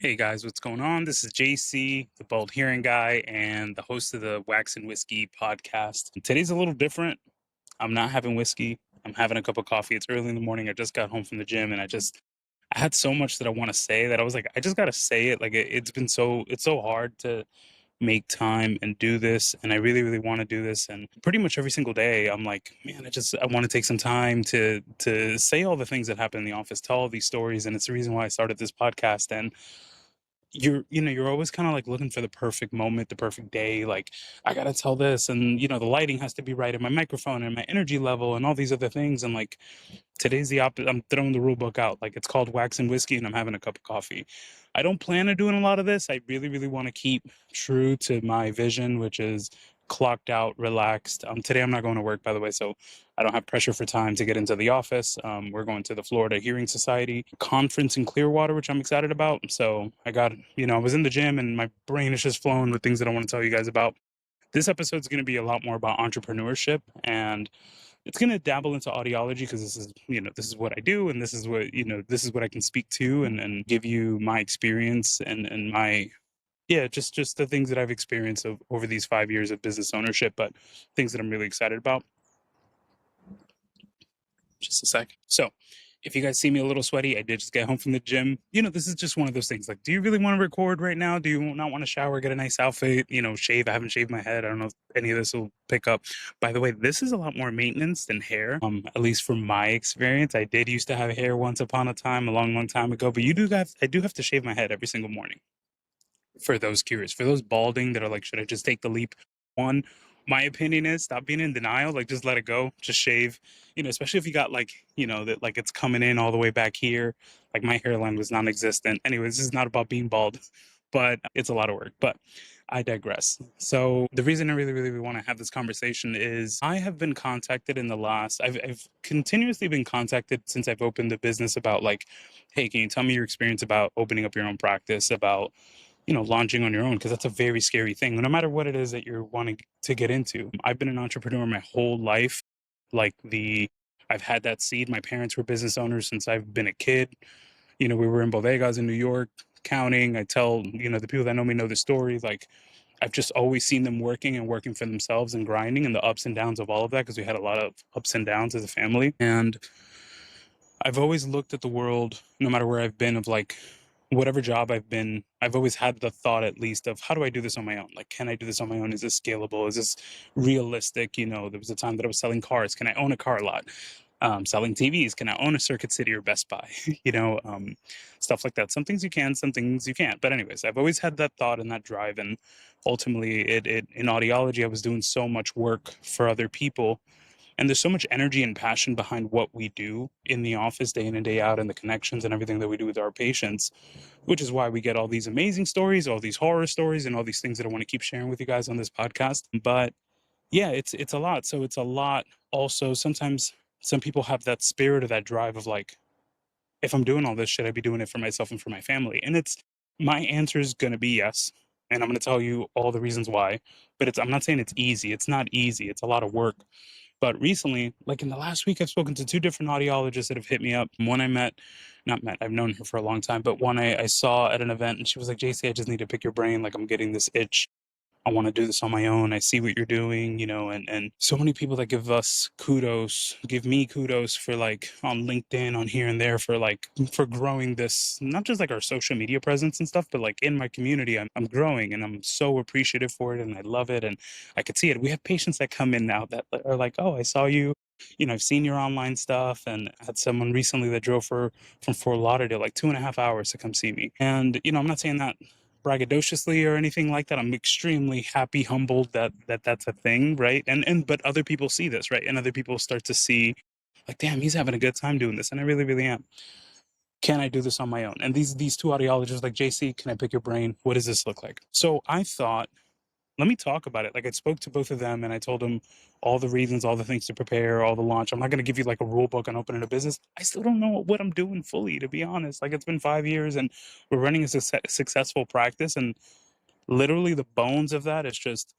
Hey guys, what's going on? This is JC, the bald hearing guy, and the host of the Wax and Whiskey podcast. Today's a little different. I'm not having whiskey. I'm having a cup of coffee. It's early in the morning. I just got home from the gym, and I had so much that I want to say that I was like, I just gotta say it. Like it's so hard to make time and do this, and I really, really want to do this. And pretty much every single day, I'm like, man, I want to take some time to say all the things that happen in the office, tell all these stories, and it's the reason why I started this podcast. And you're always kind of like looking for the perfect moment, the perfect day. Like, I gotta tell this, and the lighting has to be right, and my microphone, and my energy level, and all these other things. And like, today's the opposite. I'm throwing the rule book out. Like, it's called Wax and Whiskey, and I'm having a cup of coffee. I don't plan on doing a lot of this. I really, really want to keep true to my vision, which is clocked out, relaxed. Today I'm not going to work, by the way, so I don't have pressure for time to get into the office. We're going to the Florida Hearing Society conference in Clearwater, which I'm excited about. So I was in the gym and my brain is just flowing with things that I want to tell you guys about. This episode is going to be a lot more about entrepreneurship, and it's going to dabble into audiology because this is what I do, and this is what I can speak to, and give you my experience and my, yeah, just the things that I've experienced over these 5 years of business ownership, but things that I'm really excited about. Just a sec. So, if you guys see me a little sweaty, I did just get home from the gym. This is just one of those things. Like, do you really want to record right now? Do you not want to shower, get a nice outfit, shave? I haven't shaved my head. I don't know if any of this will pick up. By the way, this is a lot more maintenance than hair. At least from my experience. I did used to have hair once upon a time, a long, long time ago, but I do have to shave my head every single morning. For those curious, for those balding that are like, should I just take the leap? One, my opinion is stop being in denial. Like, just let it go. Just shave. Especially if you got like, that like it's coming in all the way back here. Like, my hairline was non-existent. Anyways, this is not about being bald, but it's a lot of work. But I digress. So the reason I really, really want to have this conversation is I have been contacted I've continuously been contacted since I've opened the business about like, hey, can you tell me your experience about opening up your own practice, about launching on your own, because that's a very scary thing, no matter what it is that you're wanting to get into. I've been an entrepreneur my whole life. Like, I've had that seed. My parents were business owners since I've been a kid. We were in bodegas in New York, counting. I tell, the people that know me know the story. Like, I've just always seen them working and working for themselves and grinding, and the ups and downs of all of that, because we had a lot of ups and downs as a family. And I've always looked at the world, no matter where I've been, of like, whatever job I've been, I've always had the thought, at least, of how do I do this on my own? Like, can I do this on my own? Is this scalable? Is this realistic? There was a time that I was selling cars. Can I own a car lot? Selling TVs. Can I own a Circuit City or Best Buy? Stuff like that. Some things you can, some things you can't. But anyways, I've always had that thought and that drive. And ultimately, it in audiology, I was doing so much work for other people, and there's so much energy and passion behind what we do in the office day in and day out, and the connections and everything that we do with our patients, which is why we get all these amazing stories, all these horror stories, and all these things that I want to keep sharing with you guys on this podcast. But yeah, it's a lot. So it's a lot. Also, sometimes some people have that spirit or that drive of like, if I'm doing all this, should I be doing it for myself and for my family? And my answer is going to be yes. And I'm going to tell you all the reasons why. But I'm not saying it's easy. It's not easy. It's a lot of work. But recently, like in the last week, I've spoken to two different audiologists that have hit me up. One I not met, I've known her for a long time, but one I saw at an event, and she was like, JC, I just need to pick your brain. Like, I'm getting this itch. I want to do this on my own. I see what you're doing, and so many people that give me kudos for like on LinkedIn, on here and there, for growing this, not just like our social media presence and stuff, but like in my community, I'm growing, and I'm so appreciative for it, and I love it. And I could see it. We have patients that come in now that are like, oh, I saw you, I've seen your online stuff, and I had someone recently that drove from Fort Lauderdale like 2.5 hours to come see me. And, I'm not saying that braggadociously or anything like that. I'm extremely happy, humbled that's a thing, right? And but other people see this, right? And other people start to see, like, damn, he's having a good time doing this, and I really, really am. Can I do this on my own? And these two audiologists, like, JC, can I pick your brain? What does this look like? So I thought, let me talk about it. Like, I spoke to both of them, and I told them all the reasons, all the things to prepare, all the launch. I'm not going to give you like a rule book on opening a business. I still don't know what I'm doing fully, to be honest. Like, it's been 5 years, and we're running a successful practice, and literally the bones of that is just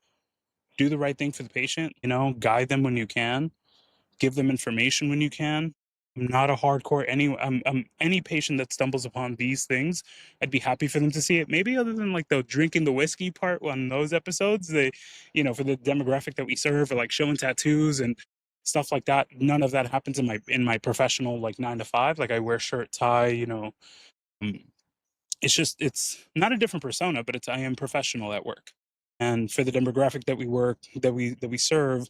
do the right thing for the patient, guide them when you can, give them information when you can, I'm not a hardcore any patient that stumbles upon these things, I'd be happy for them to see it. Maybe other than like the drinking the whiskey part on those episodes, they, for the demographic that we serve, or like showing tattoos and stuff like that. None of that happens in my professional like 9 to 5. Like I wear shirt, tie, um, it's not a different persona, but it's I am professional at work. And for the demographic that we work that we serve,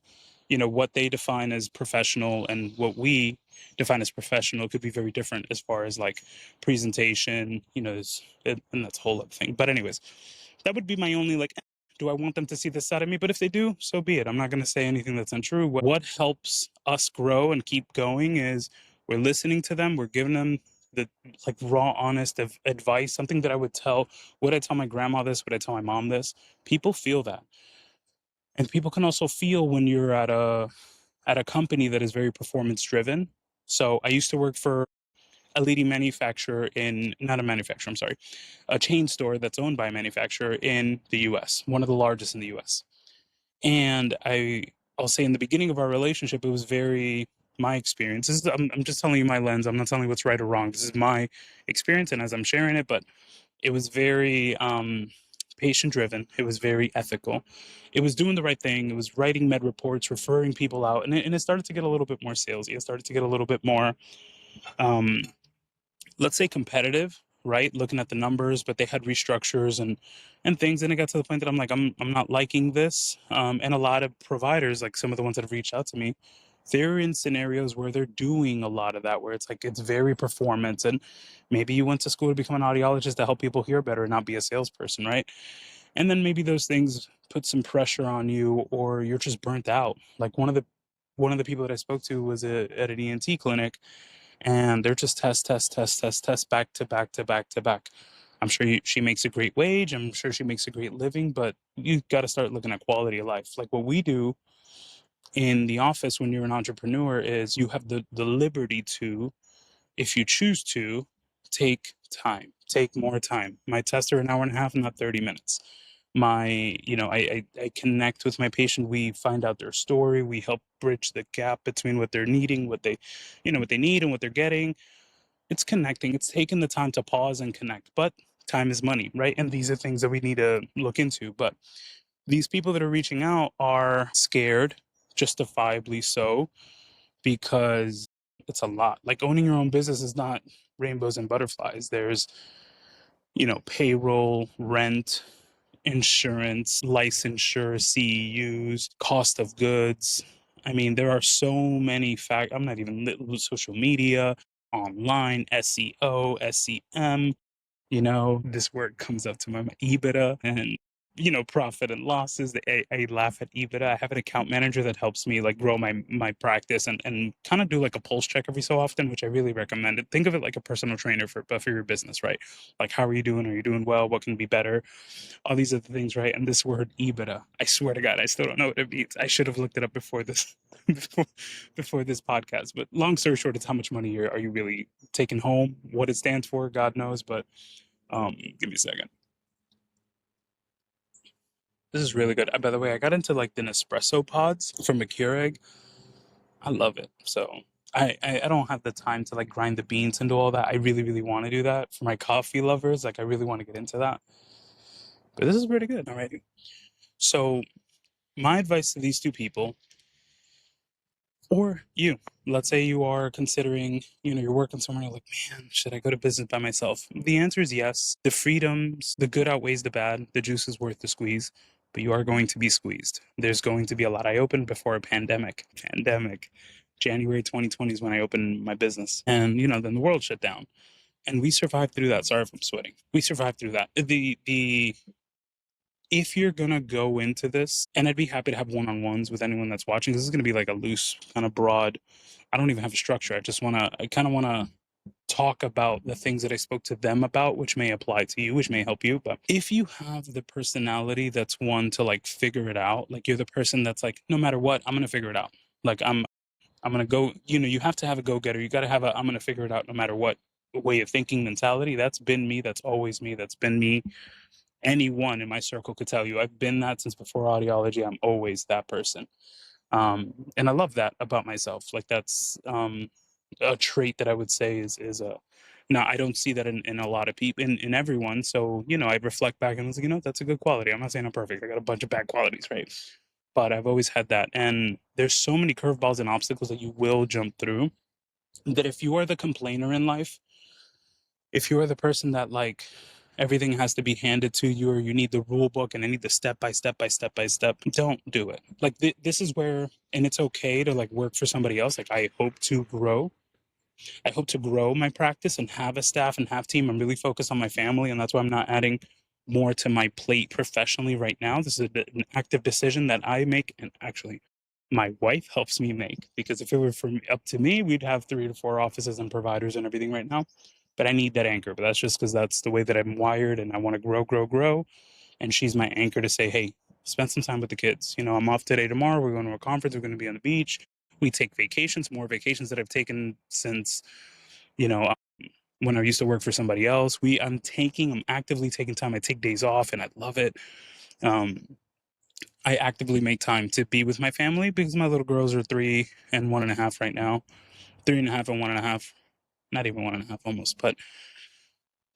what they define as professional and what we define as professional could be very different as far as like presentation, and that's a whole other thing. But anyways, that would be my only like, do I want them to see this side of me? But if they do, so be it. I'm not going to say anything that's untrue. What helps us grow and keep going is we're listening to them, we're giving them the like raw, honest advice, something that I would tell. Would I tell my grandma this? Would I tell my mom this? People feel that, and people can also feel when you're at a company that is very performance driven. So I used to work for a leading manufacturer in, not a manufacturer, I'm sorry, a chain store that's owned by a manufacturer in the US, one of the largest in the US. And I'll say in the beginning of our relationship, it was very, my experience. I'm just telling you my lens. I'm not telling you what's right or wrong. This is my experience, and as I'm sharing it, but it was very patient driven. It was very ethical. It was doing the right thing. It was writing med reports, referring people out, and it started to get a little bit more salesy. It started to get a little bit more, um, let's say, competitive. Right, looking at the numbers, but they had restructures and things, and it got to the point that I'm not liking this. And a lot of providers, like some of the ones that have reached out to me, they're in scenarios where they're doing a lot of that, where it's like it's very performance, and maybe you went to school to become an audiologist to help people hear better, and not be a salesperson, right? And then maybe those things put some pressure on you, or you're just burnt out. Like one of the people that I spoke to was at an ENT clinic, and they're just test back to back to back to back. I'm sure she makes a great wage. I'm sure she makes a great living, but you got to start looking at quality of life. Like what we do in the office when you're an entrepreneur is you have the liberty to, if you choose to, take more time. My tests are an hour and a half, not 30 minutes. I connect with my patient. We find out their story. We help bridge the gap between what they're needing, what they need and what they're getting. It's connecting. It's taking the time to pause and connect. But time is money, right? And these are things that we need to look into. But these people that are reaching out are scared, justifiably so, because it's a lot. Like owning your own business is not rainbows and butterflies. There's, payroll, rent, insurance, licensure, CEUs, cost of goods. I mean, there are so many I'm not even social media, online, SEO, SEM, this word comes up to my mind, EBITDA, and profit and losses. I laugh at EBITDA. I have an account manager that helps me like grow my practice and kind of do like a pulse check every so often, which I really recommend. It. Think of it like a personal trainer but for your business, right? Like, how are you doing? Are you doing well? What can be better? All these other things, right? And this word EBITDA, I swear to God, I still don't know what it means. I should have looked it up before this before this podcast. But long story short, it's how much money are you really taking home? What it stands for, God knows. But give me a second. This is really good. By the way, I got into like the Nespresso pods from a Keurig. I love it. So I don't have the time to like grind the beans and do all that. I really, really want to do that for my coffee lovers. Like I really want to get into that. But this is pretty good. All right. So my advice to these two people, or you, let's say you are considering, you're working somewhere, you're like, man, should I go to business by myself? The answer is yes. The freedoms, the good outweighs the bad. The juice is worth the squeeze, but you are going to be squeezed. There's going to be a lot. I opened before a pandemic. January 2020 is when I opened my business. And, then the world shut down. And we survived through that. Sorry if I'm sweating. We survived through that. If you're gonna go into this, and I'd be happy to have one-on-ones with anyone that's watching. This is gonna be like a loose, kind of broad. I don't even have a structure. I kind of wanna talk about the things that I spoke to them about, which may apply to you, which may help you. But if you have the personality that's one to like figure it out, like you're the person that's like, no matter what, I'm gonna figure it out. Like I'm gonna go. You have to have a go-getter. You got to have a I'm gonna figure it out no matter what way of thinking mentality. That's been me. That's always me. That's been me. Anyone in my circle could tell you I've been that since before audiology. I'm always that person. And I love that about myself. Like that's a trait that I would say is a no, I don't see that in a lot of people, in everyone. So, I reflect back and I was like, that's a good quality. I'm not saying I'm perfect. I got a bunch of bad qualities, right? But I've always had that. And there's so many curveballs and obstacles that you will jump through, that if you are the complainer in life, if you are the person that, like, everything has to be handed to you, or you need the rule book and I need the step by step by step by step, don't do it. Like, this is where, and it's okay to, like, work for somebody else. Like, I hope to grow my practice and have a staff and have team. I'm really focused on my family, and that's why I'm not adding more to my plate professionally right now. This is an active decision that I make, and actually, my wife helps me make, because if it were up to me, we'd have 3 to 4 offices and providers and everything right now. But I need that anchor. But that's just because that's the way that I'm wired, and I want to grow, grow, grow. And she's my anchor to say, hey, spend some time with the kids. I'm off today, tomorrow. We're going to a conference. We're going to be on the beach. We take vacations, more vacations that I've taken since, you know, when I used to work for somebody else. I'm actively taking time. I take days off and I love it. Um, I actively make time to be with my family because my little girls are 3 and 1.5 right now. 3.5 and 1.5, not even 1.5 almost, but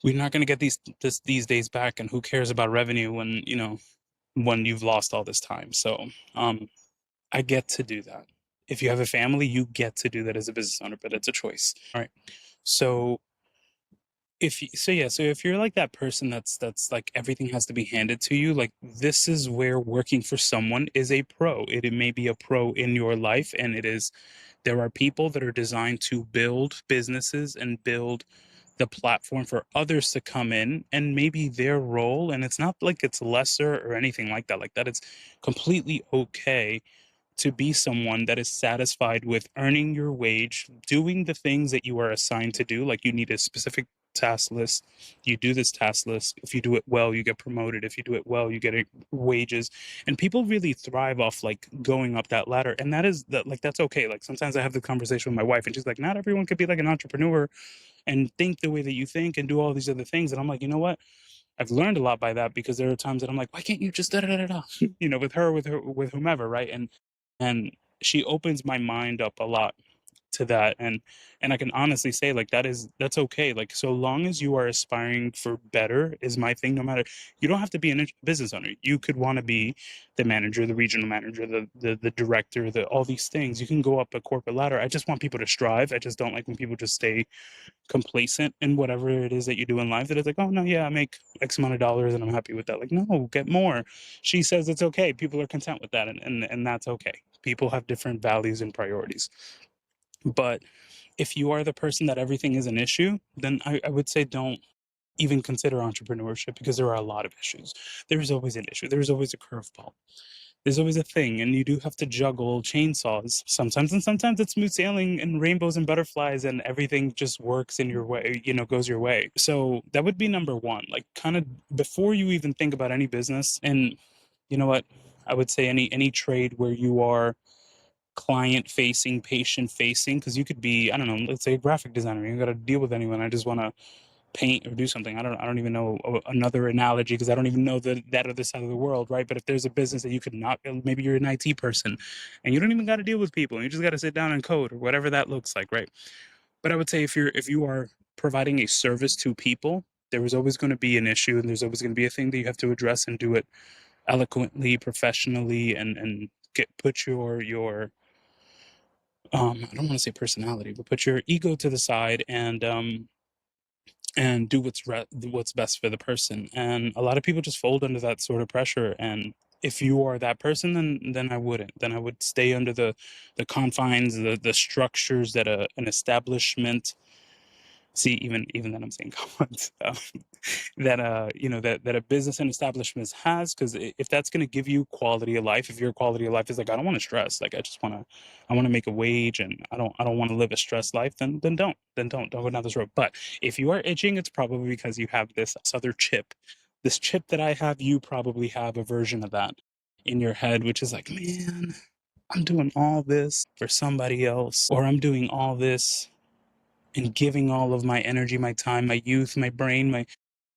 we're not going to get these days back. And who cares about revenue when you've lost all this time? So, I get to do that. If you have a family, you get to do that as a business owner, but it's a choice. All right. So if you're like that person that's like everything has to be handed to you, like, this is where working for someone is a pro. It may be a pro in your life, and there are people that are designed to build businesses and build the platform for others to come in, and maybe their role, and it's not like it's lesser or anything like that. Like that, it's completely okay to be someone that is satisfied with earning your wage, doing the things that you are assigned to do. Like, you need a specific task list. You do this task list. If you do it well, you get promoted. If you do it well, you get wages. And people really thrive off, like, going up that ladder. And that's okay. Like, sometimes I have the conversation with my wife, and she's like, not everyone could be like an entrepreneur and think the way that you think and do all these other things. And I'm like, you know what? I've learned a lot by that, because there are times that I'm like, why can't you just da da da da, with her, with whomever, right? And she opens my mind up a lot to that, and I can honestly say, like, that's okay. Like, so long as you are aspiring for better is my thing. No matter, you don't have to be a business owner. You could want to be the manager, the regional manager, the director, all these things. You can go up a corporate ladder. I just want people to strive. I just don't like when people just stay complacent in whatever it is that you do in life, that it's like, oh no, yeah, I make X amount of dollars and I'm happy with that. Like, no, get more. She says it's okay. People are content with that, and that's okay. People have different values and priorities. But if you are the person that everything is an issue, then I would say don't even consider entrepreneurship, because there are a lot of issues. There's always an issue. There's always a curveball. There's always a thing, and you do have to juggle chainsaws sometimes, and sometimes it's smooth sailing and rainbows and butterflies, and everything just works in your way, goes your way. So that would be number one. Like, kind of before you even think about any business, and you know what, I would say any trade where you are client facing, patient facing, because you could be, I don't know, let's say a graphic designer. You got to deal with anyone. I just want to paint or do something. I don't even know another analogy, because I don't even know that other side of the world, right? But if there's a business that you could not, maybe you're an IT person and you don't even got to deal with people, and you just got to sit down and code, or whatever that looks like, right? But I would say, if you are providing a service to people, there is always going to be an issue, and there's always going to be a thing that you have to address, and do it eloquently, professionally, and put your I don't want to say personality, but put your ego to the side, and do what's best for the person. And a lot of people just fold under that sort of pressure. And if you are that person, then I wouldn't. Then I would stay under the confines, the structures that an establishment. See, even then I'm saying comments. That a business and establishment has, because if that's going to give you quality of life, if your quality of life is like, I don't want to stress, like, I want to make a wage, and I don't want to live a stressed life, then don't go down this road. But if you are itching, it's probably because you have this other chip. This chip that I have, you probably have a version of that in your head, which is like, man, I'm doing all this for somebody else, or I'm doing all this and giving all of my energy, my time, my youth, my brain, my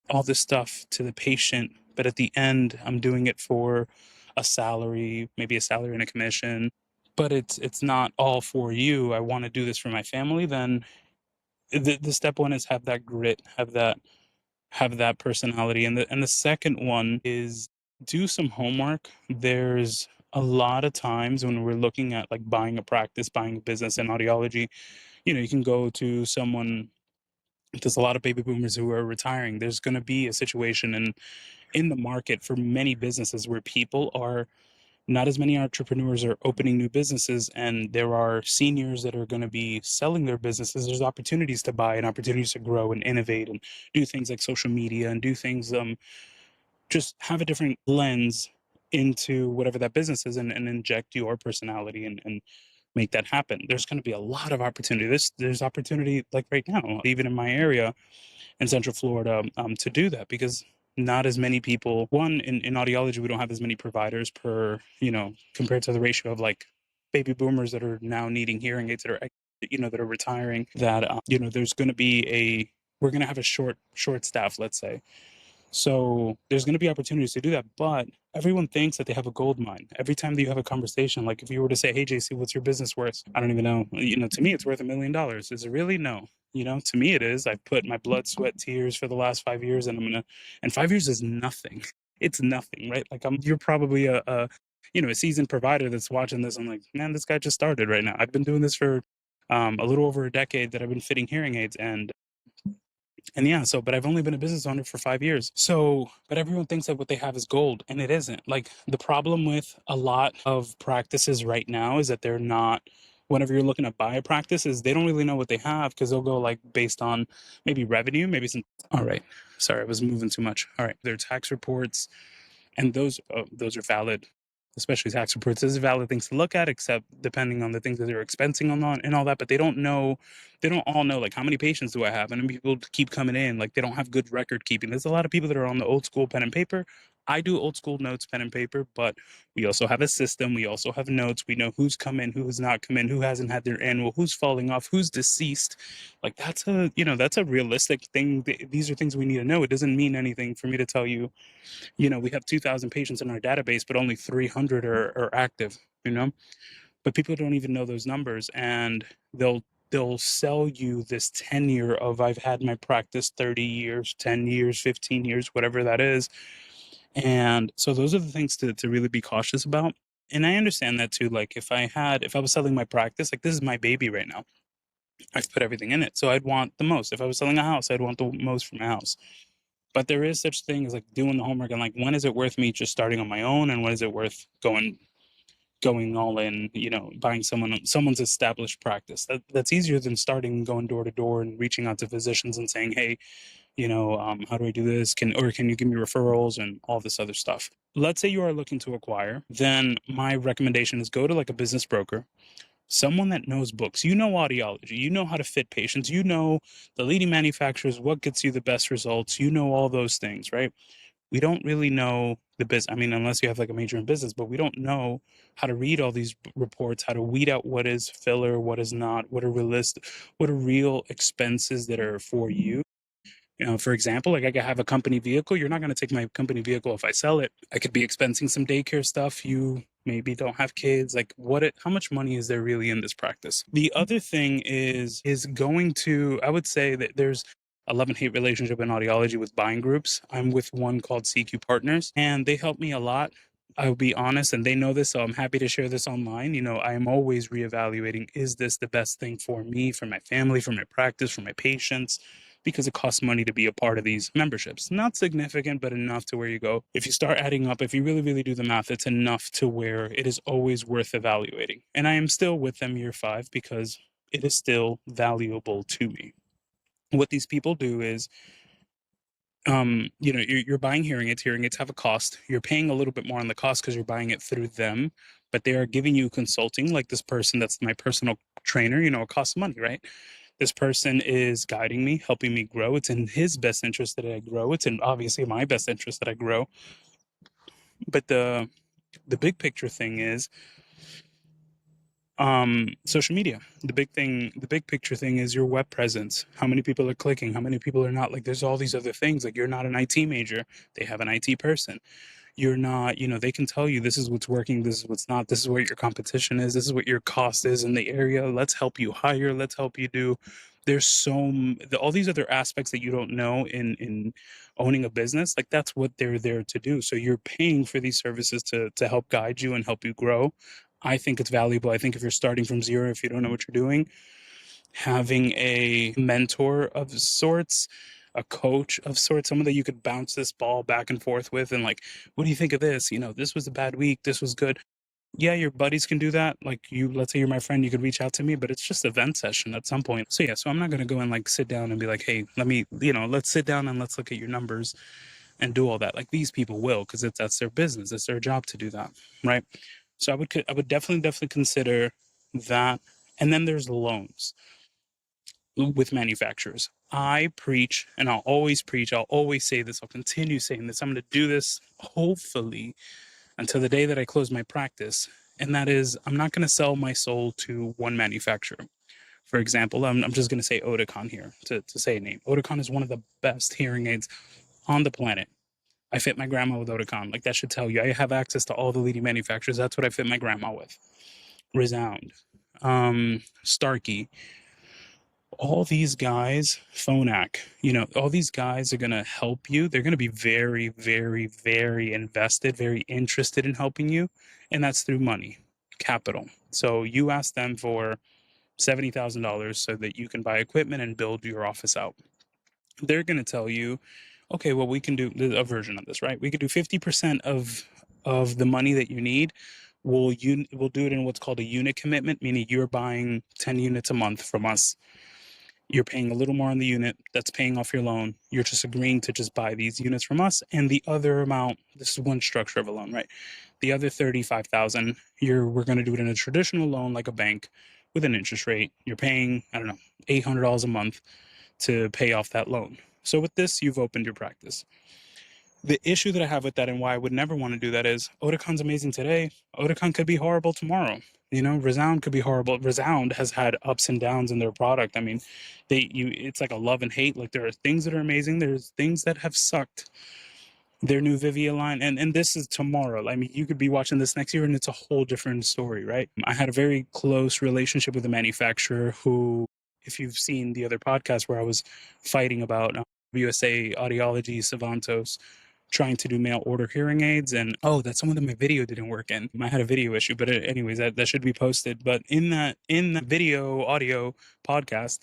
all this stuff to the patient. But at the end, I'm doing it for a salary, maybe a salary and a commission. but it's not all for you. I want to do this for my family. Then the step one is have that grit, have that personality, and the second one is do some homework. There's a lot of times when we're looking at like buying a practice, buying a business in audiology, you can go to someone. There's a lot of baby boomers who are retiring. There's going to be a situation in the market for many businesses where people are not as many entrepreneurs are opening new businesses, and there are seniors that are going to be selling their businesses. There's opportunities to buy and opportunities to grow and innovate and do things like social media and do things, just have a different lens into whatever that business is, and inject your personality and make that happen. There's going to be a lot of opportunity. There's opportunity like right now, even in my area in Central Florida, to do that, because not as many people. One, in audiology, we don't have as many providers per, compared to the ratio of like baby boomers that are now needing hearing aids that are, that are retiring. That there's going to be we're going to have a short staff, let's say. So there's going to be opportunities to do that, but everyone thinks that they have a gold mine. Every time that you have a conversation, like if you were to say, "Hey, JC, what's your business worth?" I don't even know. To me, it's worth $1 million. Is it really? No. To me, it is. I've put my blood, sweat, tears for the last 5 years, and 5 years is nothing. It's nothing, right? Like you're probably a seasoned provider that's watching this. I'm like, man, this guy just started right now. I've been doing this for a little over a decade that I've been fitting hearing aids, and yeah, but I've only been a business owner for 5 years. So, but everyone thinks that what they have is gold, and it isn't. Like the problem with a lot of practices right now is that they're not. Whenever you're looking to buy a practice, is they don't really know what they have, because they'll go like based on maybe revenue, maybe some. All right, sorry, I was moving too much. All right, their tax reports, and those are valid, especially tax reports. Those are valid things to look at, except depending on the things that they're expensing on and all that. But they don't all know like how many patients do I have, and people keep coming in, like they don't have good record keeping. There's a lot of people that are on the old school pen and paper. I do old school notes, pen and paper, but we also have a system. We also have notes. We know who's come in, who has not come in, who hasn't had their annual, who's falling off, who's deceased. Like that's a realistic thing. These are things we need to know. It doesn't mean anything for me to tell you, we have 2,000 patients in our database, but only 300 are active, but people don't even know those numbers, and they'll sell you this tenure of, I've had my practice 30 years, 10 years, 15 years, whatever that is. And so those are the things to really be cautious about. And I understand that too. Like if I was selling my practice, like this is my baby right now. I've put everything in it. So I'd want the most. If I was selling a house, I'd want the most from a house. But there is such thing as like doing the homework, and like when is it worth me just starting on my own, and when is it worth going all in, buying someone's established practice. That's easier than starting going door to door and reaching out to physicians and saying, "Hey, how do I do this? Can you give me referrals and all this other stuff?" Let's say you are looking to acquire, then my recommendation is go to like a business broker, someone that knows books, audiology, how to fit patients, the leading manufacturers, what gets you the best results, all those things, right? We don't really know the business. I mean, unless you have like a major in business, but we don't know how to read all these reports, how to weed out what is filler, what is not, what are realistic, what are real expenses that are for you. For example, like I could have a company vehicle. You're not going to take my company vehicle if I sell it. I could be expensing some daycare stuff. You maybe don't have kids. Like how much money is there really in this practice? The other thing is going to, I would say that there's a love and hate relationship in audiology with buying groups. I'm with one called CQ Partners, and they help me a lot. I'll be honest, and they know this, so I'm happy to share this online. I am always reevaluating, is this the best thing for me, for my family, for my practice, for my patients? Because it costs money to be a part of these memberships. Not significant, but enough to where you go. If you start adding up, if you really, really do the math, it's enough to where it is always worth evaluating. And I am still with them year 5 because it is still valuable to me. What these people do is, you're buying hearing aids. Hearing aids have a cost. You're paying a little bit more on the cost because you're buying it through them, but they are giving you consulting, like this person that's my personal trainer. It costs money, right? This person is guiding me, helping me grow. It's in his best interest that I grow. It's in obviously my best interest that I grow. But the big picture thing is social media. The big picture thing is your web presence. How many people are clicking? How many people are not? Like there's all these other things. Like you're not an IT major. They have an IT person. You're not, they can tell you this is what's working, this is what's not, this is what your competition is, this is what your cost is in the area. Let's help you hire, let's help you do. There's all these other aspects that you don't know in owning a business. Like that's what they're there to do. So you're paying for these services to help guide you and help you grow. I think it's valuable. I think if you're starting from zero, if you don't know what you're doing, having a mentor of sorts, a coach of sorts, someone that you could bounce this ball back and forth with, and like, what do you think of this? This was a bad week, this was good. Yeah, your buddies can do that. Like let's say you're my friend, you could reach out to me, but it's just a vent session at some point. So yeah, so I'm not gonna go and like sit down and be like, hey, let's sit down and let's look at your numbers and do all that. Like these people will, because that's their business, it's their job to do that, right? So I would definitely consider that. And then there's loans with manufacturers. I preach, and I'll always preach, I'll always say this, I'll continue saying this. I'm going to do this hopefully until the day that I close my practice. And that is, I'm not going to sell my soul to one manufacturer. For example, I'm just going to say Oticon here to say a name. Oticon is one of the best hearing aids on the planet. I fit my grandma with Oticon. Like that should tell you. I have access to all the leading manufacturers. That's what I fit my grandma with. Resound, Starkey, all these guys, Phonak, all these guys are going to help you. They're going to be very, very, very invested, very interested in helping you. And that's through money, capital. So you ask them for $70,000 so that you can buy equipment and build your office out. They're going to tell you, okay, well, we can do a version of this, right? We could do 50% of the money that you need. We'll do it in what's called a unit commitment, meaning you're buying 10 units a month from us. You're paying a little more on the unit. That's paying off your loan. You're just agreeing to just buy these units from us. And the other amount, this is one structure of a loan, right? The other 35,000, we're going to do it in a traditional loan like a bank with an interest rate. You're paying, I don't know, $800 a month to pay off that loan. So with this, you've opened your practice. The issue that I have with that and why I would never want to do that is Oticon's amazing today. Oticon could be horrible tomorrow. Resound could be horrible. Resound has had ups and downs in their product. I mean, it's like a love and hate. Like there are things that are amazing. There's things that have sucked. Their new Vivia line, and this is tomorrow. I mean, you could be watching this next year and it's a whole different story, right? I had a very close relationship with a manufacturer who, if you've seen the other podcast where I was fighting about USA Audiology, Savantos, trying to do mail order hearing aids, and that's someone that my video didn't work in. I had a video issue, but anyways, that should be posted. But in that video audio podcast,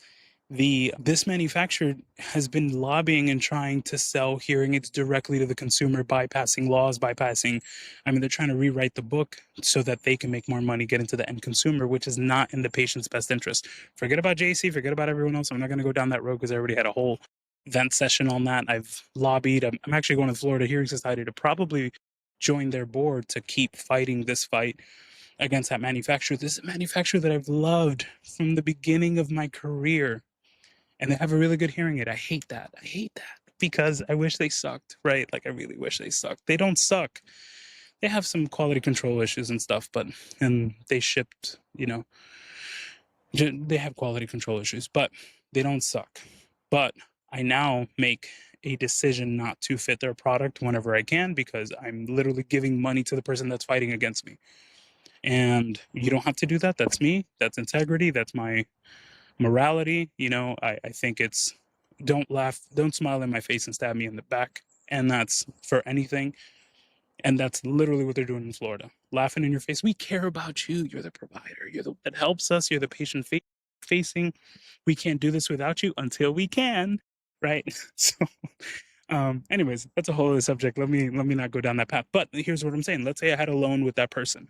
this manufacturer has been lobbying and trying to sell hearing aids directly to the consumer, bypassing laws, they're trying to rewrite the book so that they can make more money, get into the end consumer, which is not in the patient's best interest. Forget about JC, forget about everyone else. I'm not going to go down that road because I already had a whole vent session on that. I've lobbied. I'm actually going to the Florida Hearing Society to probably join their board to keep fighting this fight against that manufacturer. This is a manufacturer that I've loved from the beginning of my career. And they have a really good hearing aid. I hate that because I wish they sucked, right? Like I really wish they sucked. They don't suck. They have some quality control issues and stuff, and they shipped, they have quality control issues, but they don't suck. But I now make a decision not to fit their product whenever I can because I'm literally giving money to the person that's fighting against me. And you don't have to do that. That's me. That's integrity. That's my morality. I think it's don't smile in my face and stab me in the back. And that's for anything. And that's literally what they're doing in Florida. Laughing in your face. We care about you. You're the provider. You're the one that helps us. You're the patient facing. We can't do this without you until we can. Right. So anyways, that's a whole other subject. Let me not go down that path. But here's what I'm saying. Let's say I had a loan with that person.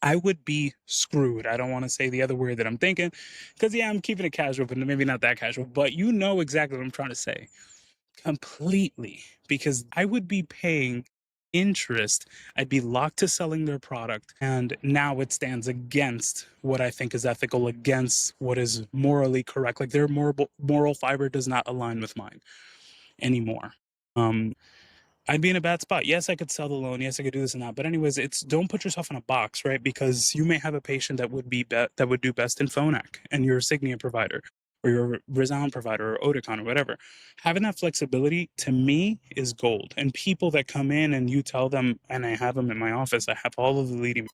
I would be screwed. I don't want to say the other word that I'm thinking because, I'm keeping it casual, but maybe not that casual. But you know exactly what I'm trying to say. Completely. Because I would be paying interest. I'd be locked to selling their product. And now it stands against what I think is ethical, against what is morally correct. Like their moral fiber does not align with mine anymore. I'd be in a bad spot. Yes, I could sell the loan. Yes, I could do this and that. But anyways, don't put yourself in a box, right? Because you may have a patient that would do best in Phonak, and you're a Signia provider. or you're a Resound provider or Oticon or whatever. Having that flexibility to me is gold. And people that come in and you tell them, and I have them in my office, I have all of the leading,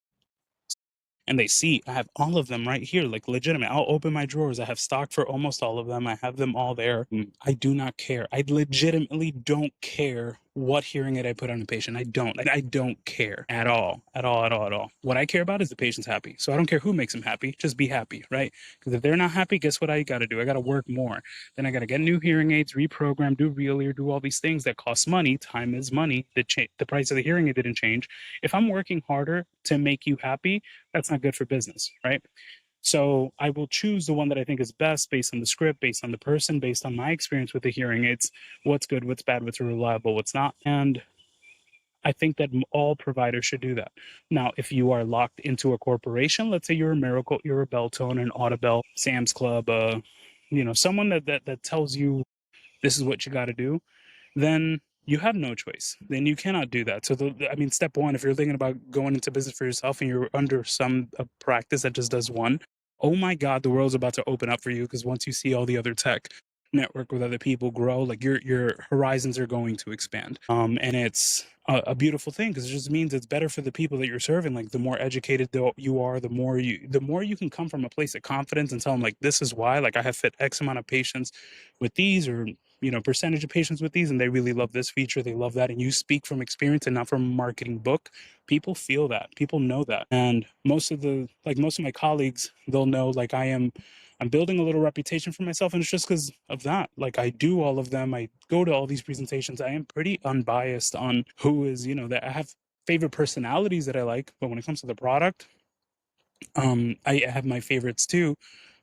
and they see I have all of them right here, like legitimate. I'll open my drawers. I have stock for almost all of them. I have them all there. I do not care. I legitimately don't care what hearing aid I put on a patient. I don't. Like, I don't care at all, at all, at all, at all. What I care about is the patient's happy. So I don't care who makes them happy. Just be happy, right? Because if they're not happy, guess what I got to do? I got to work more. Then I got to get new hearing aids, reprogram, do real ear, do all these things that cost money. Time is money. The price of the hearing aid didn't change. If I'm working harder to make you happy, that's not good for business, right? So I will choose the one that I think is best based on the script, based on the person, based on my experience with the hearing aids, what's good, what's bad, what's reliable, what's not. And I think that all providers should do that. Now, if you are locked into a corporation, let's say you're a Miracle, you're a Beltone, an Audibel, Sam's Club, someone that tells you this is what you got to do, then you have no choice. Then you cannot do that. So, step one, if you're thinking about going into business for yourself and you're under some practice that just does one, oh my God, the world's about to open up for you, because once you see all the other tech, network with other people, grow, like your horizons are going to expand. And it's a beautiful thing, because it just means it's better for the people that you're serving. Like, the more educated you are, the more you can come from a place of confidence and tell them, like, this is why, like, I have fit X amount of patients with these, or percentage of patients with these, and they really love this feature, they love that, and you speak from experience and not from a marketing book. People feel that, people know that. And most of my colleagues, they'll know, like, I'm building a little reputation for myself, and it's just because of that. Like, I do all of them, I go to all these presentations, I am pretty unbiased on who is, that I have favorite personalities that I like, but when it comes to the product, I have my favorites too.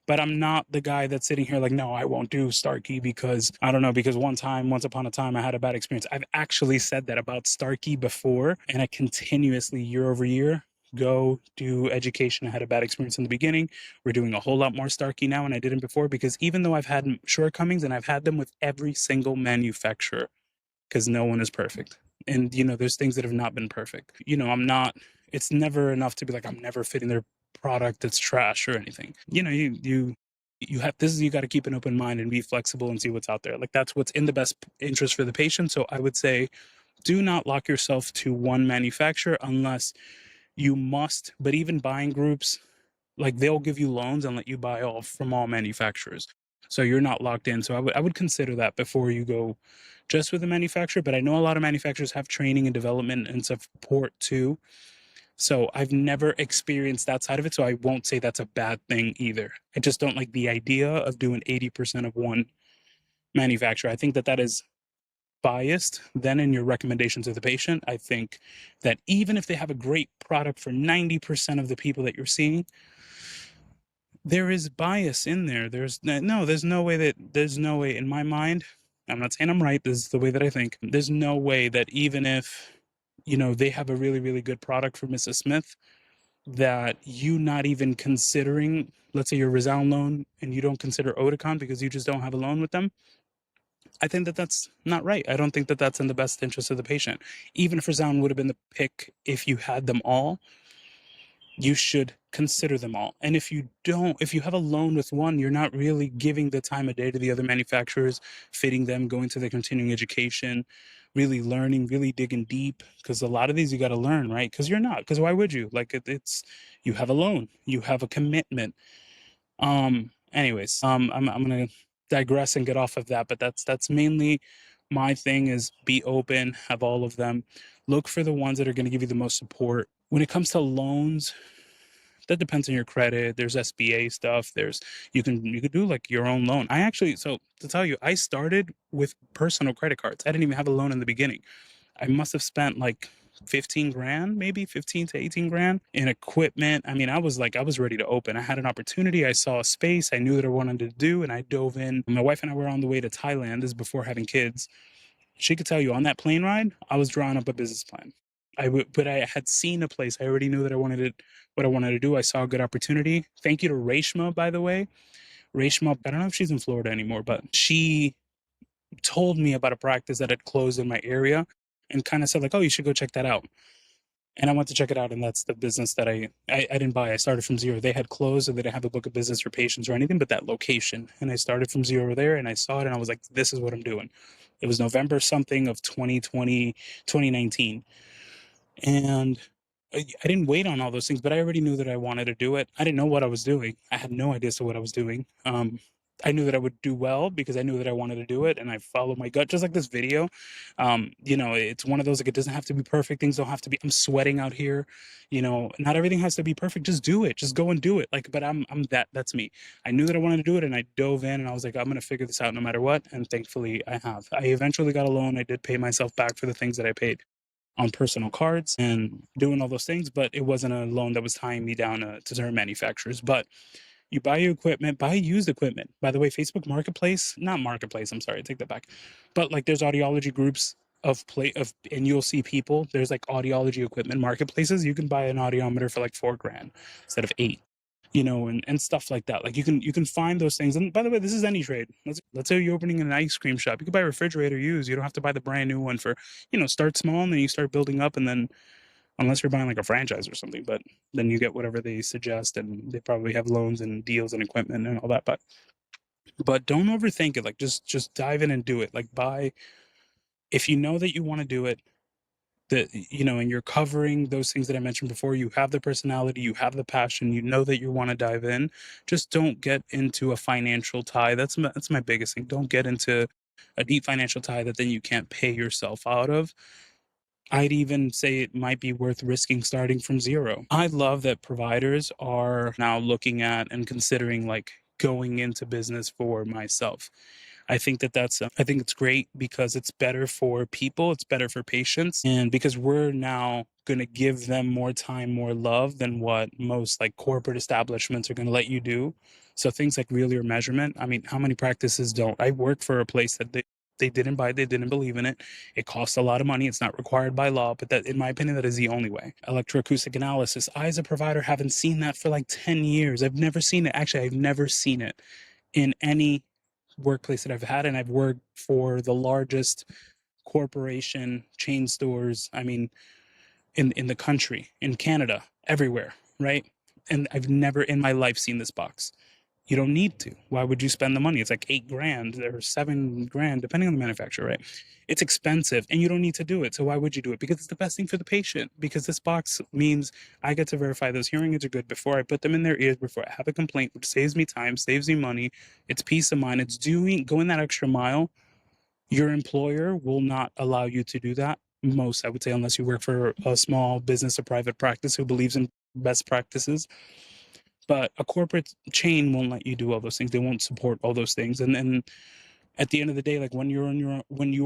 But I'm not the guy that's sitting here like, no, I won't do Starkey because I don't know, because once upon a time, I had a bad experience. I've actually said that about Starkey before, and I continuously, year over year, go do education. I had a bad experience in the beginning. We're doing a whole lot more Starkey now, and I didn't before, because even though I've had shortcomings, and I've had them with every single manufacturer, because no one is perfect. And, there's things that have not been perfect. It's never enough to be like, I'm never fitting their product that's trash or anything. You got to keep an open mind and be flexible and see what's out there. Like, that's what's in the best interest for the patient. So I would say, do not lock yourself to one manufacturer unless you must. But even buying groups, like, they'll give you loans and let you buy all from all manufacturers. So you're not locked in. So I would consider that before you go just with the manufacturer. But I know a lot of manufacturers have training and development and support too. So I've never experienced that side of it. So I won't say that's a bad thing either. I just don't like the idea of doing 80% of one manufacturer. I think that is biased. Then in your recommendation to the patient, I think that even if they have a great product for 90% of the people that you're seeing, there is bias in there. There's no way in my mind. I'm not saying I'm right. This is the way that I think. There's no way that even if, they have a really, really good product for Mrs. Smith, that you not even considering, let's say your Resound loan, and you don't consider Oticon because you just don't have a loan with them. I think that that's not right. I don't think that that's in the best interest of the patient. Even if Resound would have been the pick if you had them all, you should consider them all. And if you have a loan with one, you're not really giving the time of day to the other manufacturers, fitting them, going to their continuing education, really learning, really digging deep. Because a lot of these you got to learn, right? Because you're not. Because why would you? Like, it's you have a loan, you have a commitment. Anyways, I'm gonna digress and get off of that, but that's mainly my thing, is be open, have all of them, look for the ones that are going to give you the most support. When it comes to loans, that depends on your credit. There's SBA stuff. You could do like your own loan. So to tell you, I started with personal credit cards. I didn't even have a loan in the beginning. I must have spent like 15 grand, maybe 15 to 18 grand in equipment. I mean, I was ready to open. I had an opportunity. I saw a space. I knew that I wanted to do, and I dove in. My wife and I were on the way to Thailand. This is before having kids. She could tell you on that plane ride, I was drawing up a business plan. But I had seen a place. I already knew that what I wanted to do. I saw a good opportunity. Thank you to Reshma, by the way. Reshma, I don't know if she's in Florida anymore, but she told me about a practice that had closed in my area and kind of said like, oh, you should go check that out. and I went to check it out, and that's the business that I didn't buy. I started from zero. They had closed, and they didn't have a book of business for patients or anything, but that location. And I started from zero there, and I saw it, and I was like, this is what I'm doing. It was November something of 2020, 2019. And I didn't wait on all those things, but I already knew that I wanted to do it. I didn't know what I was doing. I had no idea as to what I was doing. I knew that I would do well because I knew that I wanted to do it, and I followed my gut, just like this video. It's one of those, like, it doesn't have to be perfect. Things don't have to be. I'm sweating out here. Not everything has to be perfect. Just do it. Just go and do it. Like, but that's me. I knew that I wanted to do it, and I dove in, and I was like, I'm gonna figure this out no matter what. And thankfully, I have. I eventually got a loan. I did pay myself back for the things that I paid on personal cards and doing all those things, but it wasn't a loan that was tying me down to certain manufacturers. But you buy your equipment, buy used equipment. By the way, Facebook Marketplace, not Marketplace, I'm sorry, I take that back. But like, there's audiology groups and you'll see people, there's like audiology equipment marketplaces. You can buy an audiometer for like $4,000 instead of 8, and stuff like that. Like, you can find those things. And by the way, this is any trade. Let's say you're opening an ice cream shop. You can buy a refrigerator used. You don't have to buy the brand new one start small, and then you start building up, and then, unless you're buying like a franchise or something, but then you get whatever they suggest, and they probably have loans and deals and equipment and all that. But don't overthink it. Like, just dive in and do it. Like, if you know that you want to do it, and you're covering those things that I mentioned before, you have the personality, you have the passion, you know that you want to dive in. Just don't get into a financial tie. That's my biggest thing. Don't get into a deep financial tie that then you can't pay yourself out of. I'd even say it might be worth risking starting from zero. I love that providers are now looking at and considering, like, going into business for myself. I think I think it's great because it's better for people, it's better for patients, and because we're now going to give them more time, more love than what most like corporate establishments are going to let you do. So things like real ear measurement. I mean, how many practices don't? I work for a place that they didn't buy, they didn't believe in it. It costs a lot of money. It's not required by law, but that, in my opinion, that is the only way. Electroacoustic analysis. I, as a provider, haven't seen that for like 10 years. I've never seen it. Actually, I've never seen it in any workplace that I've had, and I've worked for the largest corporation chain stores, I mean, in the country, in Canada, everywhere, right? And I've never in my life seen this box. You don't need to. Why would you spend the money? It's like $8,000 or $7,000, depending on the manufacturer, right? It's expensive, and you don't need to do it. So why would you do it? Because it's the best thing for the patient. Because this box means I get to verify those hearing aids are good before I put them in their ears, before I have a complaint, which saves me time, saves me money. It's peace of mind. It's going that extra mile. Your employer will not allow you to do that. Most, I would say, unless you work for a small business or private practice who believes in best practices. But a corporate chain won't let you do all those things. They won't support all those things. And then at the end of the day, like, when you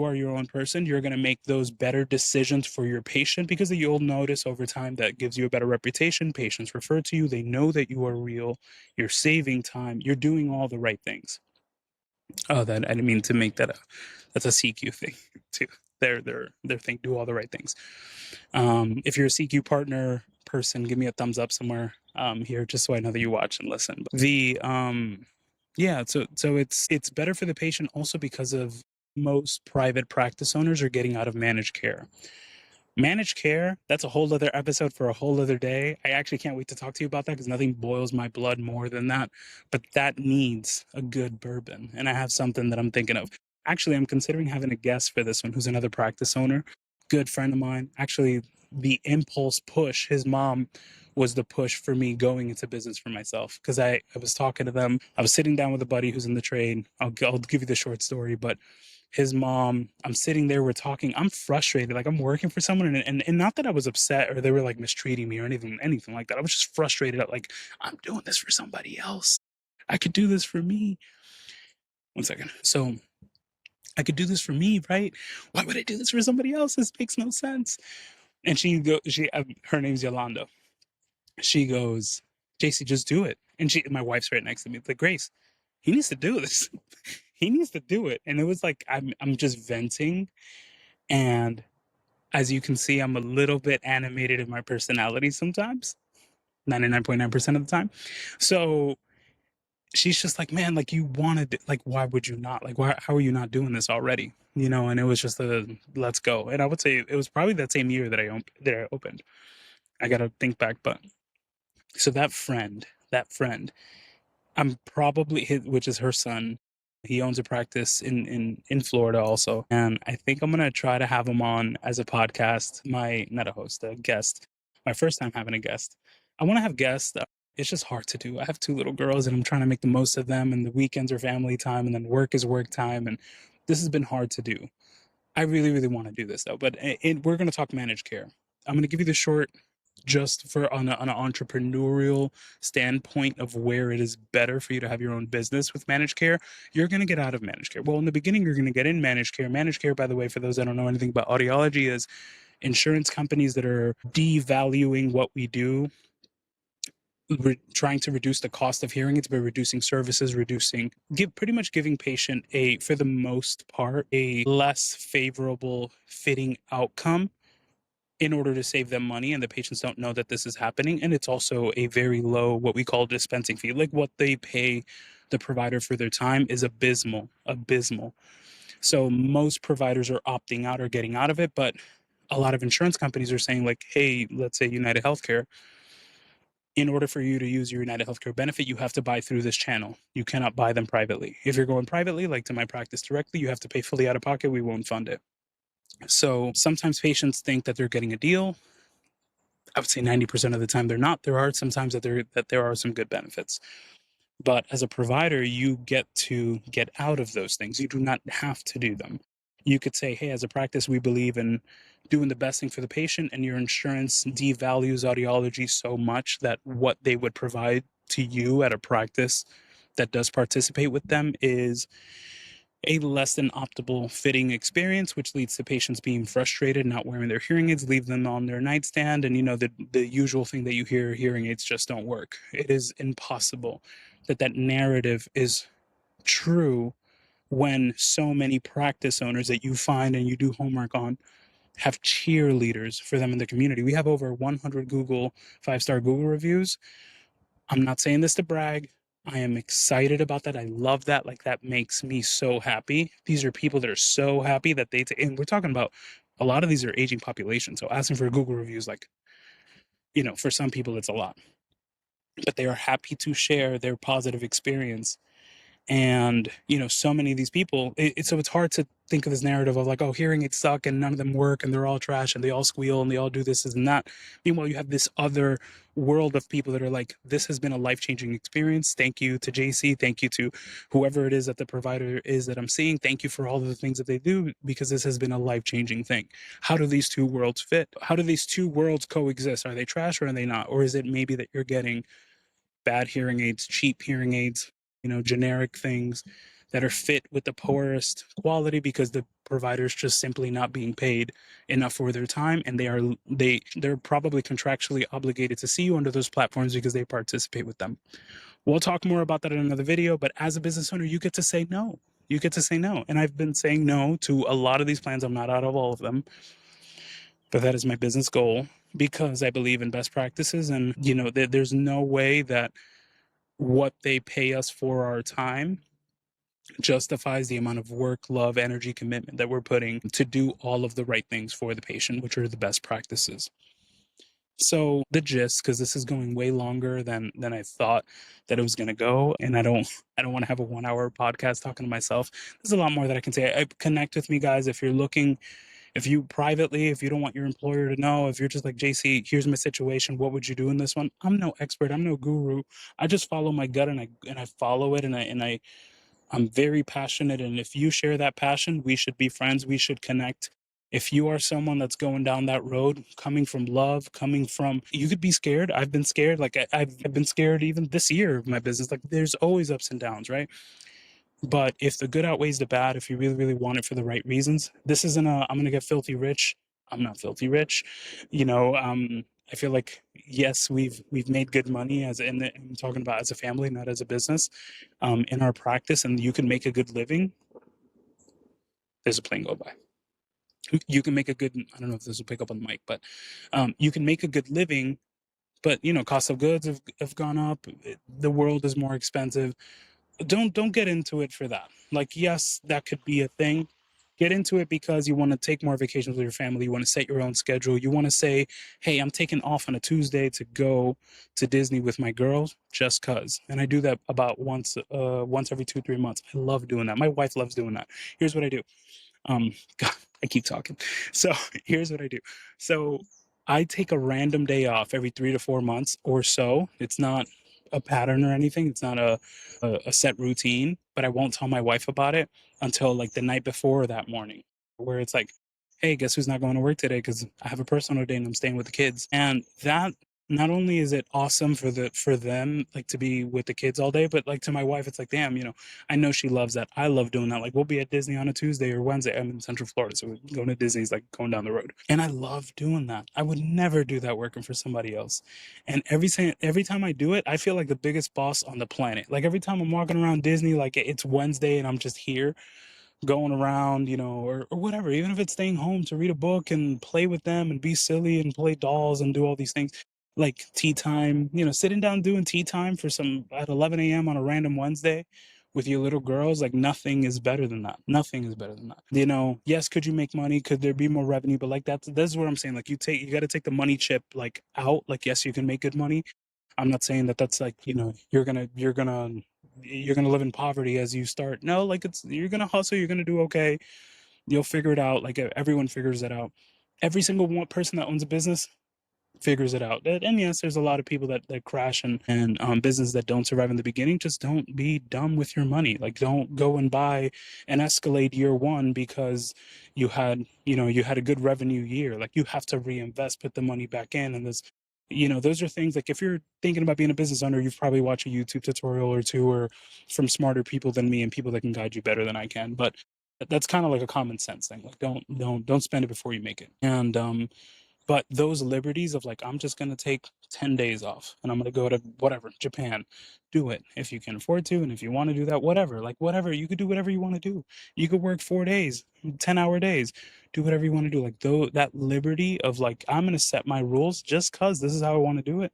are your own person, you're going to make those better decisions for your patient, because you'll notice over time that gives you a better reputation. Patients refer to you. They know that you are real. You're saving time. You're doing all the right things. Oh, that I didn't mean to make that that's a CQ thing too. Their thing, do all the right things. If you're a CQ partner person, give me a thumbs up somewhere here, just so I know that you watch and listen. But yeah, so it's better for the patient also because of most private practice owners are getting out of managed care. Managed care, that's a whole other episode for a whole other day. I actually can't wait to talk to you about that, because nothing boils my blood more than that. But that needs a good bourbon. And I have something that I'm thinking of. Actually, I'm considering having a guest for this one who's another practice owner, good friend of mine. Actually, the impulse push, his mom was the push for me going into business for myself, because I was talking to them. I was sitting down with a buddy who's in the trade. I'll give you the short story, but his mom, I'm sitting there, we're talking, I'm frustrated, like, I'm working for someone, and not that I was upset or they were like mistreating me or anything like that. I was just frustrated at, like, I'm doing this for somebody else. I could do this for me. One second. So I could do this for me, right? Why would I do this for somebody else? This makes no sense. And her name's Yolanda. She goes, JC, just do it. And my wife's right next to me. It's like, Grace, he needs to do this. He needs to do it. And it was like, I'm just venting. And as you can see, I'm a little bit animated in my personality sometimes, 99.9% of the time. So she's just like, man, like you wanted, like, why would you not? Like, why, how are you not doing this already? You know, and it was just a let's go. And I would say it was probably that same year that I opened. I got to think back, but so that friend, I'm probably his, which is her son. He owns a practice in Florida also, and I think I'm gonna try to have him on as a podcast. My not a host, a guest. My first time having a guest. I want to have guests. It's just hard to do. I have two little girls, and I'm trying to make the most of them. And the weekends are family time, and then work is work time, and this has been hard to do. I really, really want to do this though. But we're going to talk managed care. I'm going to give you the short, just for on an entrepreneurial standpoint of where it is better for you to have your own business with managed care. You're going to get out of managed care. Well, in the beginning, you're going to get in managed care. Managed care, by the way, for those that don't know anything about audiology, is insurance companies that are devaluing what we do. We're trying to reduce the cost of hearing aids by reducing services, pretty much giving patient a, for the most part, a less favorable fitting outcome in order to save them money, and the patients don't know that this is happening. And it's also a very low, what we call dispensing fee. Like what they pay the provider for their time is abysmal. So most providers are opting out or getting out of it, but a lot of insurance companies are saying like, hey, let's say United Healthcare, in order for you to use your United Healthcare benefit, you have to buy through this channel. You cannot buy them privately. If you're going privately, like to my practice directly, you have to pay fully out of pocket. We won't fund it. So sometimes patients think that they're getting a deal. I would say 90% of the time they're not. There are some times that there are some good benefits. But as a provider, you get to get out of those things. You do not have to do them. You could say, hey, as a practice, we believe in doing the best thing for the patient, and your insurance devalues audiology so much that what they would provide to you at a practice that does participate with them is a less than optimal fitting experience, which leads to patients being frustrated, not wearing their hearing aids, leave them on their nightstand. And, you know, the usual thing that you hear, hearing aids just don't work. It is impossible that narrative is true when so many practice owners that you find and you do homework on have cheerleaders for them in the community. We have over 100 Google 5-star Google reviews. I'm not saying this to brag. I am excited about that. I love that. Like, that makes me so happy. These are people that are so happy that and we're talking about a lot of these are aging population. So asking for Google reviews, like, you know, for some people it's a lot, but they are happy to share their positive experience. And, you know, so many of these people, so it's hard to think of this narrative of like, oh, hearing aids suck and none of them work and they're all trash and they all squeal and they all do this and that. Meanwhile, you have this other world of people that are like, this has been a life-changing experience. Thank you to JC. Thank you to whoever it is that the provider is that I'm seeing. Thank you for all of the things that they do, because this has been a life-changing thing. How do these two worlds fit? How do these two worlds coexist? Are they trash or are they not? Or is it maybe that you're getting bad hearing aids, cheap hearing aids, you know, generic things that are fit with the poorest quality because the provider's just simply not being paid enough for their time, and they're probably contractually obligated to see you under those platforms because they participate with them. We'll talk more about that in another video, but as a business owner, you get to say no. You get to say no. And I've been saying no to a lot of these plans. I'm not out of all of them, but that is my business goal because I believe in best practices. And, you know, there's no way that what they pay us for our time justifies the amount of work, love, energy, commitment that we're putting to do all of the right things for the patient, which are the best practices. So the gist, because this is going way longer than I thought that it was going to go, and I don't want to have a 1-hour podcast talking to myself. There's a lot more that I can say. Connect with me, guys, if you're looking. If you privately, if you don't want your employer to know, if you're just like, JC, here's my situation, what would you do in this one? I'm no expert. I'm no guru. I just follow my gut, and I follow it, and I'm very passionate. And if you share that passion, we should be friends. We should connect. If you are someone that's going down that road, coming from love, you could be scared. I've been scared. Like I've been scared even this year of my business. Like there's always ups and downs, right? But if the good outweighs the bad, if you really, really want it for the right reasons, this isn't I'm going to get filthy rich. I'm not filthy rich. You know, I feel like, yes, we've made good money I'm talking about as a family, not as a business, in our practice, and you can make a good living. There's a plane go by. You can make a good, I don't know if this will pick up on the mic, but you can make a good living but cost of goods have gone up. The world is more expensive. Don't get into it for that. Like, yes, that could be a thing. Get into it because you want to take more vacations with your family. You want to set your own schedule. You want to say, hey, I'm taking off on a Tuesday to go to Disney with my girls just cuz. And I do that about once every 2-3 months. I love doing that. My wife loves doing that. Here's what I do. God, I keep talking. So here's what I do. So I take a random day off every 3 to 4 months or so. It's not a pattern or anything. It's not a set routine, but I won't tell my wife about it until like the night before or that morning, where it's like, hey, guess who's not going to work today? Because I have a personal day and I'm staying with the kids. And that, not only is it awesome for them like to be with the kids all day, but like to my wife, it's like, damn, I know she loves that. I love doing that. Like, we'll be at Disney on a Tuesday or Wednesday. I'm in Central Florida, so going to Disney's like going down the road, and I love doing that. I would never do that working for somebody else. And every time I do it, I feel like the biggest boss on the planet. Like, every time I'm walking around Disney, like it's Wednesday and I'm just here going around, or whatever, even if it's staying home to read a book and play with them and be silly and play dolls and do all these things, like tea time, sitting down doing tea time for some at 11 a.m. on a random Wednesday with your little girls, like nothing is better than that. Nothing is better than that. Yes, could you make money? Could there be more revenue? But like that's what I'm saying. Like, you got to take the money chip like out. Like, yes, you can make good money. I'm not saying that that's like, you're gonna live in poverty as you start. No, like, you're gonna hustle, you're gonna do okay. You'll figure it out. Like, everyone figures it out. Every single one person that owns a business figures it out. And yes, there's a lot of people that crash and business that don't survive in the beginning. Just don't be dumb with your money. Like, don't go and buy an Escalade year one because you had a good revenue year. Like, you have to reinvest, put the money back in. And those are things like, if you're thinking about being a business owner, you've probably watched a YouTube tutorial or two, or from smarter people than me and people that can guide you better than I can. But that's kind of like a common sense thing. Like, don't spend it before you make it. And but those liberties of like, I'm just going to take 10 days off and I'm going to go to whatever, Japan, do it if you can afford to. And if you want to do that, whatever, like, whatever, you could do whatever you want to do. You could work 4 days, 10-hour days, do whatever you want to do. Like, though, that liberty of like, I'm going to set my rules just cause this is how I want to do it.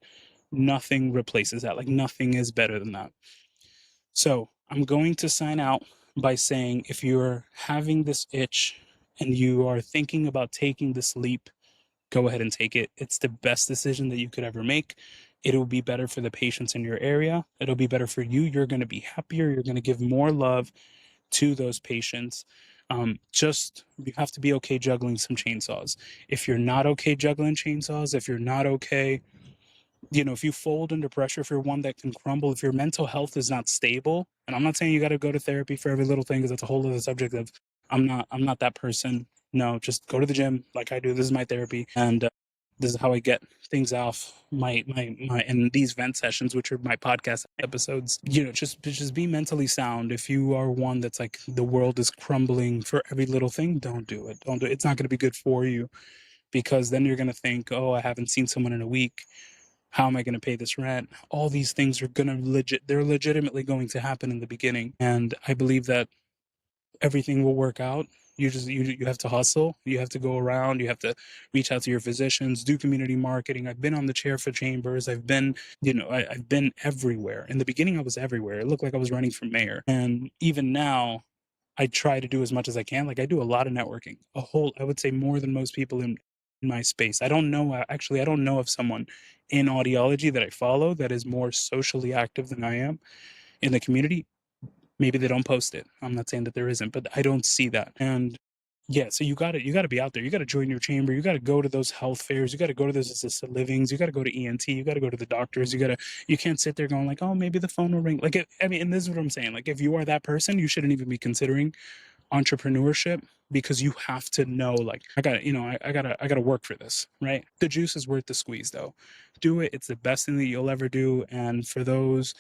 Nothing replaces that. Like, nothing is better than that. So I'm going to sign out by saying, if you're having this itch and you are thinking about taking this leap, go ahead and take it. It's the best decision that you could ever make. It'll be better for the patients in your area. It'll be better for you. You're going to be happier. You're going to give more love to those patients. Just, you have to be okay juggling some chainsaws. If you're not okay juggling chainsaws, if you're not okay, if you fold under pressure, if you're one that can crumble, if your mental health is not stable, and I'm not saying you got to go to therapy for every little thing, because that's a whole other subject of, I'm not that person. No, just go to the gym like I do. This is my therapy, and this is how I get things off my in these vent sessions, which are my podcast episodes. Just be mentally sound. If you are one that's like, the world is crumbling for every little thing, don't do it. Don't do it. It's not going to be good for you, because then you're going to think, oh, I haven't seen someone in a week. How am I going to pay this rent? All these things are going to they're legitimately going to happen in the beginning. And I believe that everything will work out. You have to hustle. You have to go around. You have to reach out to your physicians, do community marketing. I've been on the chair for chambers. I've been, I've been everywhere. In the beginning, I was everywhere. It looked like I was running for mayor. And even now, I try to do as much as I can. Like, I do a lot of networking, I would say more than most people in my space. I don't know, actually, I don't know of someone in audiology that I follow that is more socially active than I am in the community. Maybe they don't post it. I'm not saying that there isn't, but I don't see that. And yeah, so you gotta be out there. You gotta join your chamber. You gotta go to those health fairs. You gotta go to those assisted livings. You gotta go to ENT. You gotta go to the doctors. You can't sit there going like, oh, maybe the phone will ring. Like, and this is what I'm saying. Like, if you are that person, you shouldn't even be considering entrepreneurship, because you have to know, like, I gotta work for this, right? The juice is worth the squeeze, though. Do it. It's the best thing that you'll ever do. And for those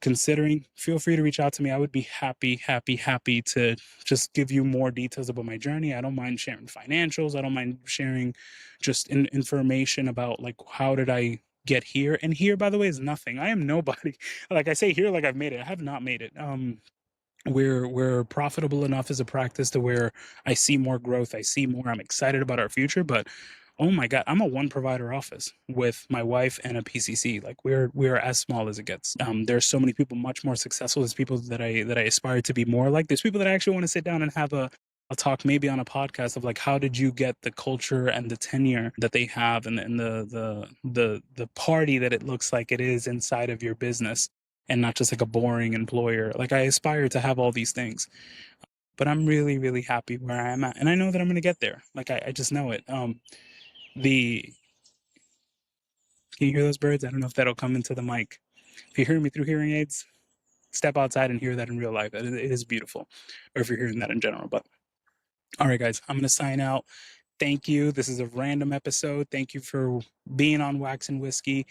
considering, feel free to reach out to me. I would be happy to just give you more details about my journey. I don't mind sharing financials. I don't mind sharing just information about like, how did I get here. And here, by the way, is nothing. I am nobody. Like, I say here like I've made it. I have not made it. We're profitable enough as a practice to where I see more growth. I see more. I'm excited about our future, but Oh my God, I'm a one provider office with my wife and a PCC. Like we're as small as it gets. There's so many people much more successful. There's people that I aspire to be more like. There's people that I actually want to sit down and have a talk maybe on a podcast of like how did you get the culture and the tenure that they have and the party that it looks like it is inside of your business and not just like a boring employer. Like I aspire to have all these things, but I'm really really happy where I am at, and I know that I'm going to get there. Like I just know it. The Can you hear those birds? I don't know if that'll come into the mic. If you hear me through hearing aids, step outside and hear that in real life. It is beautiful. Or if you're hearing that in general. But all right, guys, I'm going to sign out. Thank you. This is a random episode. Thank you for being on Wax and Whiskey.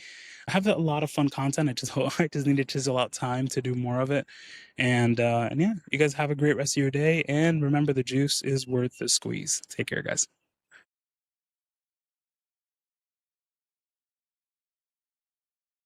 I have a lot of fun content. I just need to chisel out time to do more of it. And yeah, you guys have a great rest of your day. And remember, the juice is worth the squeeze. Take care, guys.